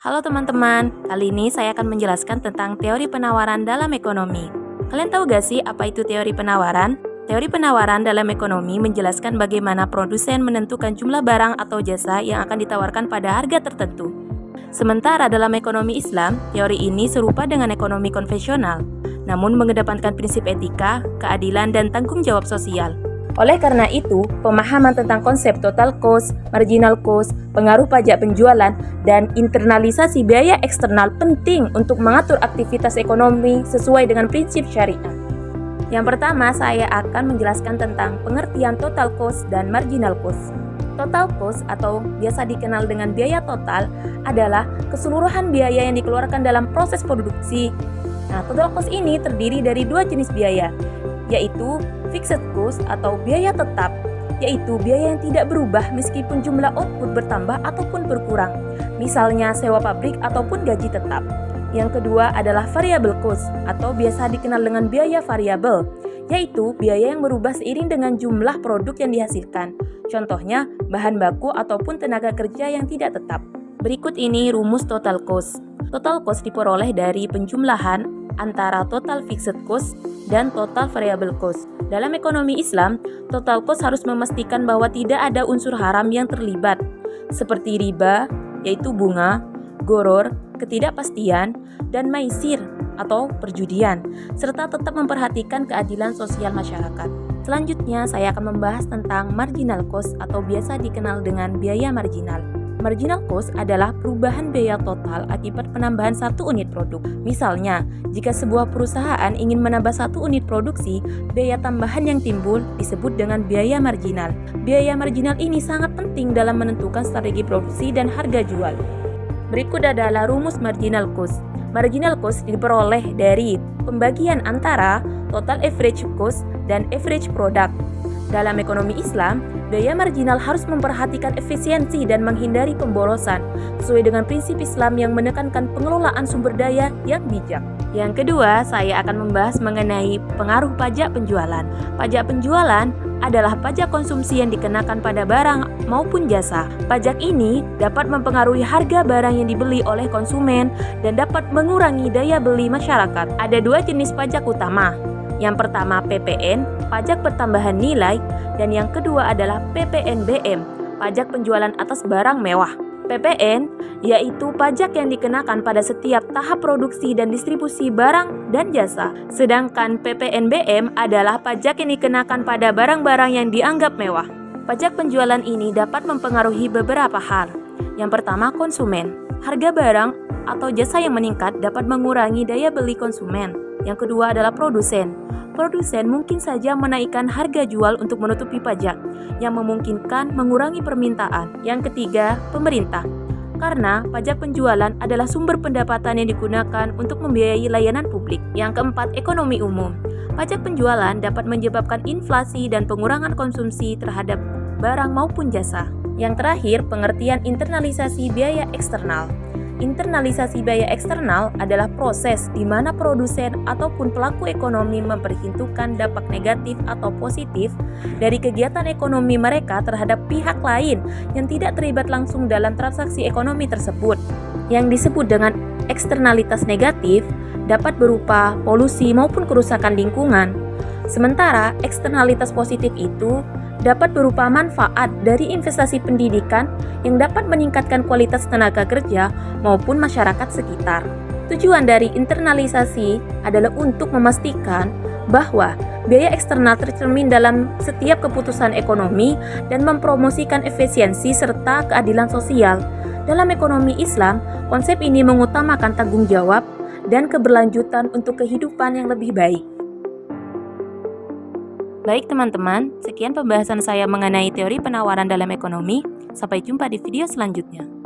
Halo teman-teman, kali ini saya akan menjelaskan tentang teori penawaran dalam ekonomi. Kalian tahu gak sih apa itu teori penawaran? Teori penawaran dalam ekonomi menjelaskan bagaimana produsen menentukan jumlah barang atau jasa yang akan ditawarkan pada harga tertentu. Sementara dalam ekonomi Islam, teori ini serupa dengan ekonomi konvensional, namun mengedepankan prinsip etika, keadilan, dan tanggung jawab sosial. Oleh karena itu, pemahaman tentang konsep total cost, marginal cost, pengaruh pajak penjualan, dan internalisasi biaya eksternal penting untuk mengatur aktivitas ekonomi sesuai dengan prinsip syariah. Yang pertama, saya akan menjelaskan tentang pengertian total cost dan marginal cost. Total cost atau biasa dikenal dengan biaya total adalah keseluruhan biaya yang dikeluarkan dalam proses produksi. Nah, total cost ini terdiri dari dua jenis biaya, yaitu fixed cost atau biaya tetap, yaitu biaya yang tidak berubah meskipun jumlah output bertambah ataupun berkurang, misalnya sewa pabrik ataupun gaji tetap. Yang kedua adalah variable cost atau biasa dikenal dengan biaya variabel, yaitu biaya yang berubah seiring dengan jumlah produk yang dihasilkan. Contohnya, bahan baku ataupun tenaga kerja yang tidak tetap. Berikut ini rumus total cost. Total cost diperoleh dari penjumlahan antara total fixed cost dan total variable cost. Dalam ekonomi Islam, total cost harus memastikan bahwa tidak ada unsur haram yang terlibat, seperti riba, yaitu bunga, goror, ketidakpastian, dan maisir atau perjudian, serta tetap memperhatikan keadilan sosial masyarakat. Selanjutnya, saya akan membahas tentang marginal cost atau biasa dikenal dengan biaya marginal. Marginal cost adalah perubahan biaya total akibat penambahan satu unit produk. Misalnya, jika sebuah perusahaan ingin menambah satu unit produksi, biaya tambahan yang timbul disebut dengan biaya marginal. Biaya marginal ini sangat penting dalam menentukan strategi produksi dan harga jual. Berikut adalah rumus marginal cost. Marginal cost diperoleh dari pembagian antara total average cost dan average product. Dalam ekonomi Islam, biaya marginal harus memperhatikan efisiensi dan menghindari pemborosan, sesuai dengan prinsip Islam yang menekankan pengelolaan sumber daya yang bijak. Yang kedua, saya akan membahas mengenai pengaruh pajak penjualan. Pajak penjualan adalah pajak konsumsi yang dikenakan pada barang maupun jasa. Pajak ini dapat mempengaruhi harga barang yang dibeli oleh konsumen dan dapat mengurangi daya beli masyarakat. Ada dua jenis pajak utama. Yang pertama PPN, pajak pertambahan nilai, dan yang kedua adalah PPNBM, pajak penjualan atas barang mewah. PPN yaitu pajak yang dikenakan pada setiap tahap produksi dan distribusi barang dan jasa. Sedangkan PPNBM adalah pajak yang dikenakan pada barang-barang yang dianggap mewah. Pajak penjualan ini dapat mempengaruhi beberapa hal. Yang pertama, konsumen. Harga barang atau jasa yang meningkat dapat mengurangi daya beli konsumen. Yang kedua adalah produsen. Produsen mungkin saja menaikkan harga jual untuk menutupi pajak, yang memungkinkan mengurangi permintaan. Yang ketiga, pemerintah. Karena pajak penjualan adalah sumber pendapatan yang digunakan untuk membiayai layanan publik. Yang keempat, ekonomi umum. Pajak penjualan dapat menyebabkan inflasi dan pengurangan konsumsi terhadap barang maupun jasa. Yang terakhir, pengertian internalisasi biaya eksternal. Internalisasi biaya eksternal adalah proses di mana produsen ataupun pelaku ekonomi memperhitungkan dampak negatif atau positif dari kegiatan ekonomi mereka terhadap pihak lain yang tidak terlibat langsung dalam transaksi ekonomi tersebut. Yang disebut dengan eksternalitas negatif dapat berupa polusi maupun kerusakan lingkungan. Sementara eksternalitas positif itu dapat berupa manfaat dari investasi pendidikan yang dapat meningkatkan kualitas tenaga kerja maupun masyarakat sekitar. Tujuan dari internalisasi adalah untuk memastikan bahwa biaya eksternal tercermin dalam setiap keputusan ekonomi dan mempromosikan efisiensi serta keadilan sosial. Dalam ekonomi Islam, konsep ini mengutamakan tanggung jawab dan keberlanjutan untuk kehidupan yang lebih baik. Baik teman-teman, sekian pembahasan saya mengenai teori penawaran dalam ekonomi. Sampai jumpa di video selanjutnya.